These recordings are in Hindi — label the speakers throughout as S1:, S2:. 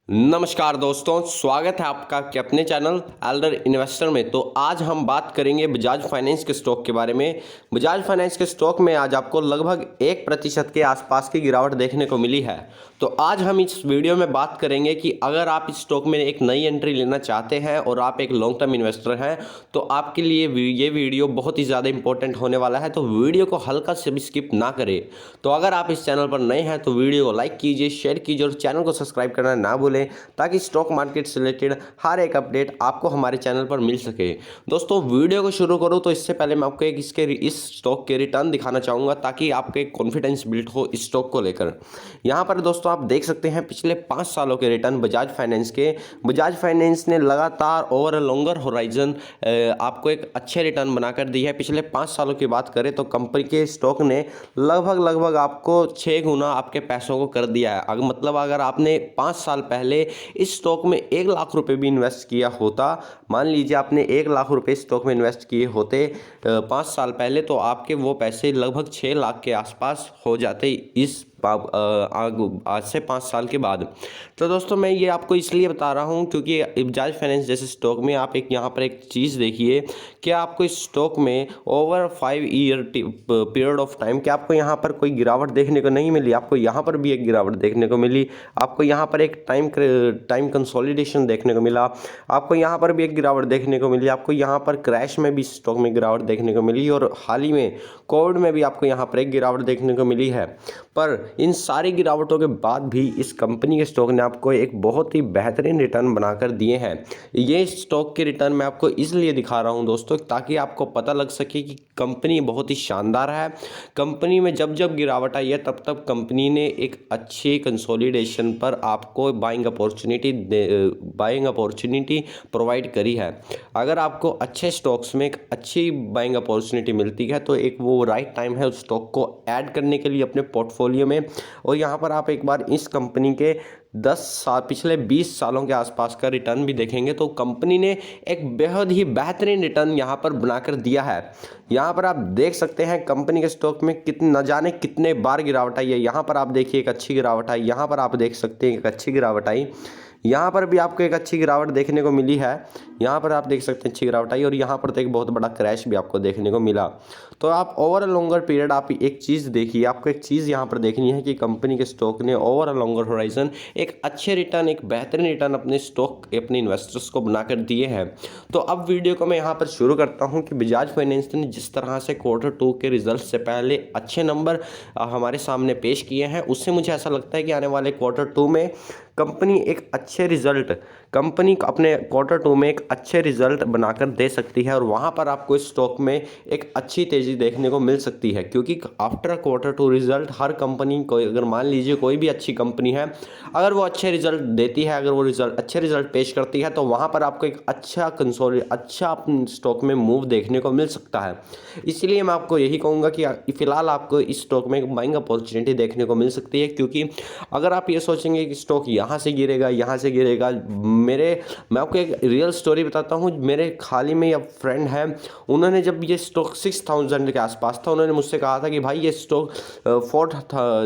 S1: नमस्कार दोस्तों, स्वागत है आपका के अपने चैनल एल्डर इन्वेस्टर में। तो आज हम बात करेंगे बजाज फाइनेंस के स्टॉक के बारे में। बजाज फाइनेंस के स्टॉक में आज आपको लगभग 1% के आसपास की गिरावट देखने को मिली है। तो आज हम इस वीडियो में बात करेंगे कि अगर आप इस स्टॉक में एक नई एंट्री लेना चाहते हैं और आप एक लॉन्ग टर्म इन्वेस्टर हैं तो आपके लिए ये वीडियो बहुत ही ज़्यादा इंपॉर्टेंट होने वाला है। तो वीडियो को हल्का से भी स्किप ना करें। तो अगर आप इस चैनल पर नए हैं तो वीडियो को लाइक कीजिए, शेयर कीजिए और चैनल को सब्सक्राइब करना ना भूलें ताकि स्टॉक मार्केट से रिलेटेड हर एक अपडेट आपको हमारे चैनल पर मिल सके। दोस्तों, वीडियो को शुरू करूं तो इससे पहले मैं आपको इस स्टॉक के रिटर्न दिखाना चाहूँगा ताकि आपके कॉन्फिडेंस बिल्ड हो इस स्टॉक को लेकर। यहाँ पर दोस्तों आप देख सकते हैं पिछले 5 सालों के रिटर्न बजाज फाइनेंस के। बजाज फाइनेंस ने लगातार ओवर अ लॉन्गर होराइजन आपको एक अच्छे रिटर्न बनाकर दी है। पिछले 5 सालों की बात करें तो कंपनी के स्टॉक ने लगभग आपको 6 गुना आपके पैसों को कर दिया है। मतलब अगर आपने 5 साल पहले इस स्टॉक में 1 लाख रुपए भी इन्वेस्ट किया होता, मान लीजिए आपने 1 लाख रुपए स्टॉक में इन्वेस्ट किए होते 5 साल पहले, तो आपके वो पैसे लगभग 6 लाख के आसपास हो जाते इस आज से 5 साल के बाद। तो दोस्तों मैं ये आपको इसलिए बता रहा हूँ क्योंकि बजाज फाइनेंस जैसे स्टॉक में आप यहाँ पर एक चीज़ देखिए कि आपको इस स्टॉक में over 5 year period of time कि आपको यहाँ पर कोई गिरावट देखने को नहीं मिली। आपको यहाँ पर भी एक गिरावट देखने को मिली, आपको यहाँ पर एक टाइम कंसोलिडेशन देखने को मिला, आपको यहाँ पर भी एक गिरावट देखने को मिली, आपको यहाँ पर क्रैश में भी स्टॉक में गिरावट देखने को मिली और हाल ही में कोविड में भी आपको यहाँ पर एक गिरावट देखने को मिली है। पर इन सारी गिरावटों के बाद भी इस कंपनी के स्टॉक ने आपको एक बहुत ही बेहतरीन रिटर्न बनाकर दिए हैं। ये स्टॉक के रिटर्न मैं आपको इसलिए दिखा रहा हूं दोस्तों ताकि आपको पता लग सके कि कंपनी बहुत ही शानदार है। कंपनी में जब जब गिरावट आई है तब तब कंपनी ने एक अच्छी कंसोलिडेशन पर आपको बाइंग अपॉर्चुनिटी प्रोवाइड करी है। अगर आपको अच्छे स्टॉक्स में एक अच्छी बाइंग अपॉर्चुनिटी मिलती है तो एक वो राइट टाइम है उस स्टॉक को ऐड करने के लिए अपने पोर्टफोलियो में। और यहाँ पर आप एक बार इस कंपनी के 10 साल पिछले 20 सालों के आसपास का रिटर्न भी देखेंगे तो कंपनी ने एक बेहद ही बेहतरीन रिटर्न यहाँ पर बनाकर दिया है। यहाँ पर आप देख सकते हैं कंपनी के स्टॉक में न जाने कितने बार गिरावट आई है। यहाँ पर आप देखिए एक अच्छी गिरावट आई, यहाँ पर आप देख सकते हैं एक अच्छी गिरावट आई, यहाँ पर भी आपको एक अच्छी गिरावट देखने को मिली है, यहाँ पर आप देख सकते हैं अच्छी गिरावट आई और यहाँ पर तो एक बहुत बड़ा क्रैश भी आपको देखने को मिला। तो आप ओवर अ लॉन्गर पीरियड आप एक चीज़ देखिए, आपको एक चीज़ यहाँ पर देखनी है कि कंपनी के स्टॉक ने ओवर अ लॉन्गर होराइजन एक अच्छे रिटर्न, एक बेहतरीन रिटर्न अपने स्टॉक अपने इन्वेस्टर्स को बनाकर दिए हैं। तो अब वीडियो को मैं यहाँ पर शुरू करता हूँ कि बजाज फाइनेंस ने जिस तरह से Q2 के रिजल्ट से पहले अच्छे नंबर हमारे सामने पेश किए हैं, उससे मुझे ऐसा लगता है कि आने वाले Q2 में कंपनी एक अच्छे रिजल्ट कंपनी अपने Q2 में एक अच्छे रिजल्ट बनाकर दे सकती है और वहाँ पर आपको इस स्टॉक में एक अच्छी तेज़ी देखने को मिल सकती है। क्योंकि आफ्टर Q2 रिजल्ट हर कंपनी को, अगर मान लीजिए कोई भी अच्छी कंपनी है, अगर वो अच्छे रिजल्ट देती है, अगर वो अच्छे रिजल्ट पेश करती है तो वहाँ पर आपको एक अच्छा स्टॉक में मूव देखने को मिल सकता है। इसलिए मैं आपको यही कहूँगा कि फ़िलहाल आपको इस स्टॉक में एक बाइंग अपॉर्चुनिटी देखने को मिल सकती है। क्योंकि अगर आप ये सोचेंगे कि स्टॉक यहाँ से गिरेगा, मैं आपको एक रियल स्टोरी बताता हूँ। मेरे हाल ही में एक फ्रेंड है, उन्होंने जब ये स्टॉक 6000 के आसपास था, उन्होंने मुझसे कहा था कि भाई ये स्टॉक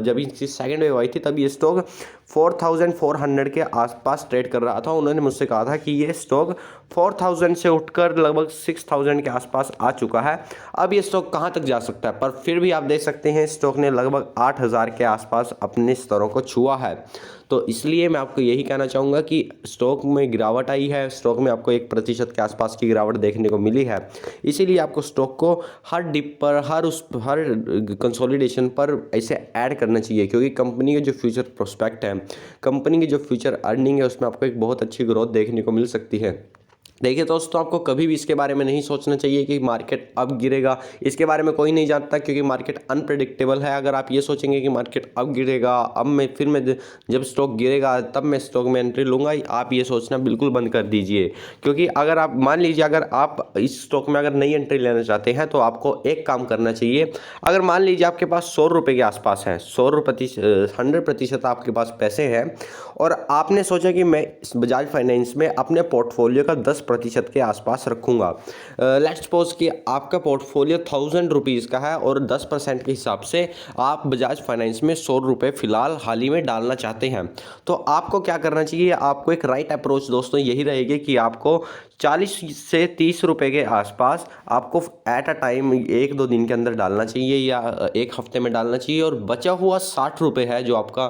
S1: जब इसकी सेकंड वेव आई थी तब ये स्टॉक 4400 के आसपास ट्रेड कर रहा था। उन्होंने मुझसे कहा था कि ये स्टॉक 4000 से उठकर लगभग 6000 के आसपास आ चुका है, अब ये स्टॉक कहाँ तक जा सकता है। पर फिर भी आप देख सकते हैं स्टॉक ने लगभग 8000 के आसपास अपने स्तरों को छुआ है। तो इसलिए मैं आपको यही कहना चाहूँगा कि स्टॉक में गिरावट आई है, स्टॉक में आपको 1% के आसपास की गिरावट देखने को मिली है। इसीलिए आपको स्टॉक को हर डिप पर, हर कंसोलिडेशन पर ऐसे ऐड करना चाहिए। क्योंकि कंपनी के जो फ्यूचर प्रोस्पेक्ट है, कंपनी की जो फ्यूचर अर्निंग है, उसमें आपको एक बहुत अच्छी ग्रोथ देखने को मिल सकती है। देखिए दोस्तों, आपको कभी भी इसके बारे में नहीं सोचना चाहिए कि मार्केट अब गिरेगा। इसके बारे में कोई नहीं जानता क्योंकि मार्केट अनप्रेडिक्टेबल है। अगर आप ये सोचेंगे कि मार्केट अब गिरेगा, अब मैं जब स्टॉक गिरेगा तब मैं स्टॉक में एंट्री लूँगा, आप ये सोचना बिल्कुल बंद कर दीजिए। क्योंकि अगर आप मान लीजिए अगर आप इस स्टॉक में अगर नई एंट्री लेना चाहते हैं तो आपको एक काम करना चाहिए। अगर मान लीजिए आपके पास 100 रुपये के आसपास है, 100% आपके पास पैसे हैं और आपने सोचा कि मैं इस बजाज फाइनेंस में अपने पोर्टफोलियो का 10% के आसपास रखूँगा। लेट्स सपोज कि आपका पोर्टफोलियो 1000 रुपीज़ का है और 10% के हिसाब से आप बजाज फाइनेंस में 100 रुपये फ़िलहाल हाल ही में डालना चाहते हैं। तो आपको क्या करना चाहिए, आपको एक राइट अप्रोच दोस्तों यही रहेगी कि आपको 40 से 30 रुपये के आसपास आपको एट अ टाइम 1-2 दिन के अंदर डालना चाहिए या एक हफ्ते में डालना चाहिए, और बचा हुआ 60 रुपये है जो आपका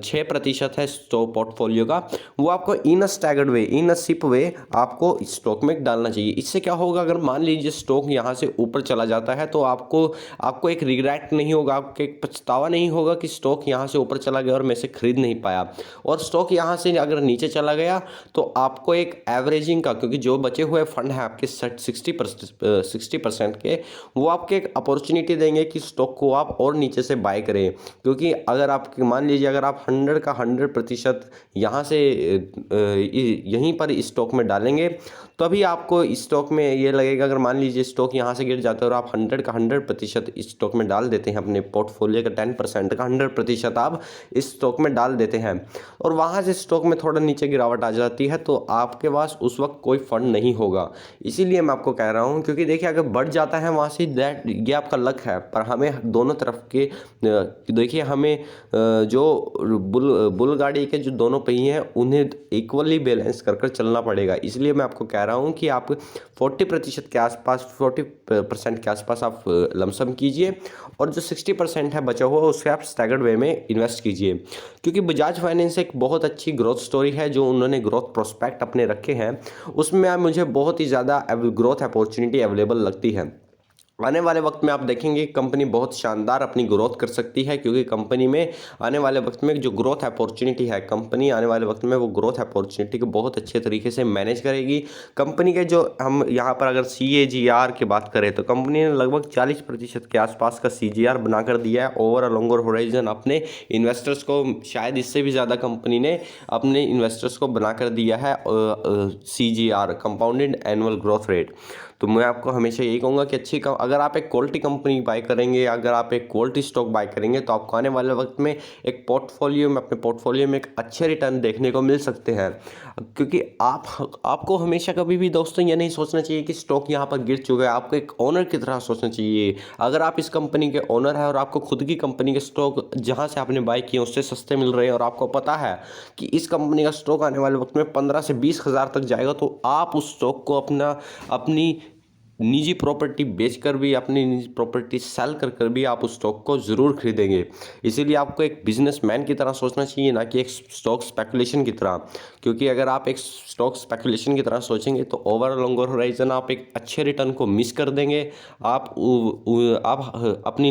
S1: 6% है स्टॉक पोर्टफोलियो का, वो आपको इन अ स्टैगर्ड वे, इन अ सिप वे आपको स्टॉक में डालना चाहिए। इससे क्या होगा, अगर मान लीजिए स्टॉक यहाँ से ऊपर चला जाता है तो आपको एक रिग्रेट नहीं होगा, आपको एक पछतावा नहीं होगा कि स्टॉक यहाँ से ऊपर चला गया और मैं इसे खरीद नहीं पाया। और स्टॉक यहाँ से अगर नीचे चला गया तो आपको एक एवरेजिंग का, क्योंकि जो बचे हुए फंड हैं आपके 60% के, वो आपके एक अपॉर्चुनिटी देंगे कि स्टॉक को आप और नीचे से बाय करें। क्योंकि अगर आप मान लीजिए अगर आप 100 का 100% यहाँ से यहीं पर स्टॉक में डालेंगे, तभी आपको स्टॉक में ये लगेगा, अगर मान लीजिए स्टॉक यहाँ से गिर जाता है और आप 100 का 100% स्टॉक में डाल देते हैं, अपने पोर्टफोलियो का 10% का 100% आप इस स्टॉक में डाल देते हैं और वहाँ से स्टॉक में थोड़ा नीचे गिरावट आ जाती है, तो आपके पास उस वक्त कोई फंड नहीं होगा। इसीलिए मैं आपको कह रहा हूँ, क्योंकि देखिए अगर बढ़ जाता है वहाँ से दैट ये आपका लक है, पर हमें दोनों तरफ के देखिए हमें जो बुल गाड़ी के जो दोनों पहिए हैं उन्हें इक्वली बैलेंस कर चलना पड़ेगा। इसलिए मैं आपको कह रहा हूँ कि आप 40% के आसपास, 40% के आसपास आप लमसम कीजिए और जो 60% है बचा हुआ उससे आप स्टैगर्ड वे में इन्वेस्ट कीजिए। क्योंकि बजाज फाइनेंस एक बहुत अच्छी ग्रोथ स्टोरी है, जो उन्होंने ग्रोथ प्रोस्पेक्ट अपने रखे हैं उसमें मुझे बहुत ही ज़्यादा ग्रोथ अपॉर्चुनिटी अवेलेबल लगती है। आने वाले वक्त में आप देखेंगे कंपनी बहुत शानदार अपनी ग्रोथ कर सकती है, क्योंकि कंपनी में आने वाले वक्त में जो ग्रोथ अपॉर्चुनिटी है, कंपनी आने वाले वक्त में वो ग्रोथ अपॉर्चुनिटी को बहुत अच्छे तरीके से मैनेज करेगी। कंपनी के जो हम यहाँ पर अगर CAGR की बात करें तो कंपनी ने लगभग 40% के आसपास का CAGR बना कर दिया है ओवर अ लॉन्गर होराइजन अपने इन्वेस्टर्स को। शायद इससे भी ज़्यादा कंपनी ने अपने इन्वेस्टर्स को बना कर दिया है CAGR, compounded annual growth rate. तो मैं आपको हमेशा यही कहूँगा कि अगर आप एक क्वालिटी कंपनी बाय करेंगे, अगर आप एक क्वालिटी स्टॉक बाय करेंगे तो आपको आने वाले वक्त में एक अपने पोर्टफोलियो में एक अच्छे रिटर्न देखने को मिल सकते हैं। क्योंकि आपको हमेशा कभी भी दोस्तों ये नहीं सोचना चाहिए कि स्टॉक यहाँ पर गिर चुका है, आपको एक ओनर की तरह सोचना चाहिए। अगर आप इस कंपनी के ओनर हैं और आपको खुद की कंपनी के स्टॉक जहाँ से आपने बाय किए उससे सस्ते मिल रहे हैं और आपको पता है कि इस कंपनी का स्टॉक आने वाले वक्त में 15 से 20 हज़ार तक जाएगा, तो आप उस स्टॉक को अपनी निजी प्रॉपर्टी बेचकर भी, अपनी निजी प्रॉपर्टी सेल कर भी आप उस स्टॉक को ज़रूर खरीदेंगे। इसीलिए आपको एक बिजनेसमैन की तरह सोचना चाहिए, ना कि एक स्टॉक स्पेकुलेशन की तरह। क्योंकि अगर आप एक स्टॉक स्पेकुलेशन की तरह सोचेंगे तो ओवर लॉन्गर होराइजन आप एक अच्छे रिटर्न को मिस कर देंगे। आप अपनी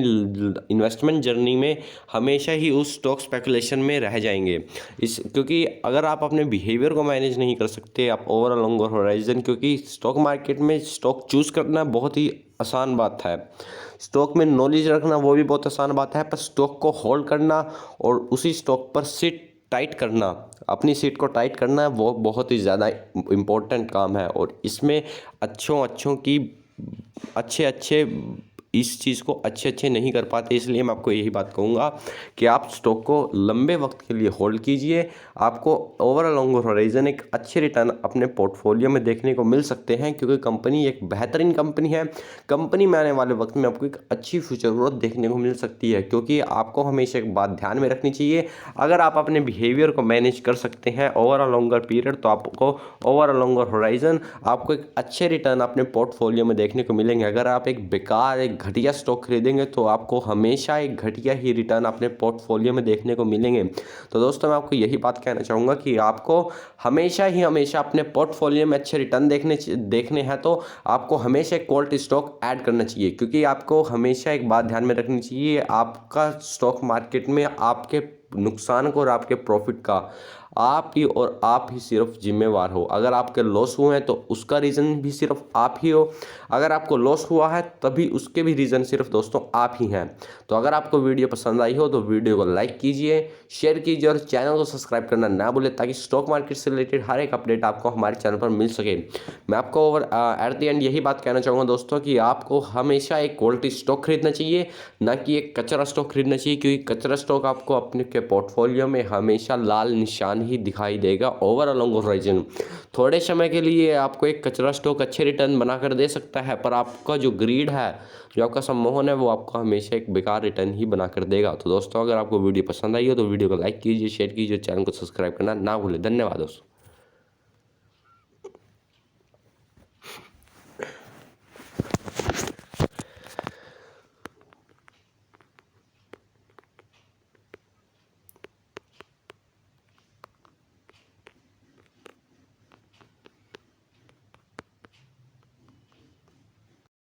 S1: इन्वेस्टमेंट जर्नी में हमेशा ही उस स्टॉक स्पेकुलेशन में रह जाएंगे। क्योंकि अगर आप अपने बिहेवियर को मैनेज नहीं कर सकते, आप ओवर लॉन्गर होराइजन, क्योंकि स्टॉक मार्केट में स्टॉक चूज़ करना बहुत ही आसान बात है, स्टॉक में नॉलेज रखना वो भी बहुत आसान बात है, पर स्टॉक को होल्ड करना और उसी स्टॉक पर सीट टाइट करना, अपनी सीट को टाइट करना, वो बहुत ही ज़्यादा इम्पोर्टेंट काम है। और इसमें अच्छों की अच्छे इस चीज़ को अच्छे नहीं कर पाते। इसलिए मैं आपको यही बात कहूँगा कि आप स्टॉक को लंबे वक्त के लिए होल्ड कीजिए, आपको ओवर अ लॉन्ग होराइजन एक अच्छे रिटर्न अपने पोर्टफोलियो में देखने को मिल सकते हैं। क्योंकि कंपनी एक बेहतरीन कंपनी है, कंपनी में आने वाले वक्त में आपको एक अच्छी फ्यूचर ग्रोथ देखने को मिल सकती है। क्योंकि आपको हमेशा एक बात ध्यान में रखनी चाहिए, अगर आप अपने बिहेवियर को मैनेज कर सकते हैं ओवर अ लॉन्गर पीरियड, तो आपको ओवर अ लॉन्गर होराइजन आपको एक अच्छे रिटर्न अपने पोर्टफोलियो में देखने को मिलेंगे। अगर आप एक बेकार, एक घटिया स्टॉक खरीदेंगे तो आपको हमेशा एक घटिया ही रिटर्न अपने पोर्टफोलियो में देखने को मिलेंगे। तो दोस्तों मैं आपको यही बात कहना चाहूँगा कि आपको हमेशा अपने पोर्टफोलियो में अच्छे रिटर्न देखने हैं तो आपको हमेशा एक क्वालिटी स्टॉक ऐड करना चाहिए। क्योंकि आपको हमेशा एक बात ध्यान में रखनी चाहिए, आपका स्टॉक मार्केट में आपके नुकसान को और आपके प्रॉफिट का आप ही और आप ही सिर्फ जिम्मेवार हो। अगर आपके लॉस हुए हैं तो उसका रीज़न भी सिर्फ आप ही हो, अगर आपको लॉस हुआ है तभी उसके भी रीज़न सिर्फ दोस्तों आप ही हैं। तो अगर आपको वीडियो पसंद आई हो तो वीडियो को लाइक कीजिए, शेयर कीजिए और चैनल को सब्सक्राइब करना ना भूलें, ताकि स्टॉक मार्केट से रिलेटेड हर एक अपडेट आपको हमारे चैनल पर मिल सके। मैं आपको ओवर एट द एंड यही बात कहना चाहूँगा दोस्तों कि आपको हमेशा एक क्वालिटी स्टॉक खरीदना चाहिए, ना कि एक कचरा स्टॉक खरीदना चाहिए, क्योंकि कचरा स्टॉक आपको अपने के पोर्टफोलियो में हमेशा लाल निशान ही दिखाई देगा ओवर अ लॉन्ग होराइजन। थोड़े समय के लिए आपको एक कचरा स्टॉक अच्छे रिटर्न बनाकर दे सकता है, पर आपका जो ग्रीड है, जो आपका सम्मोहन है, वो आपको हमेशा एक बेकार रिटर्न ही बनाकर देगा। तो दोस्तों अगर आपको वीडियो पसंद आई हो तो वीडियो को लाइक कीजिए, शेयर कीजिए, चैनल को सब्सक्राइब करना ना भूलें। धन्यवाद दोस्तों।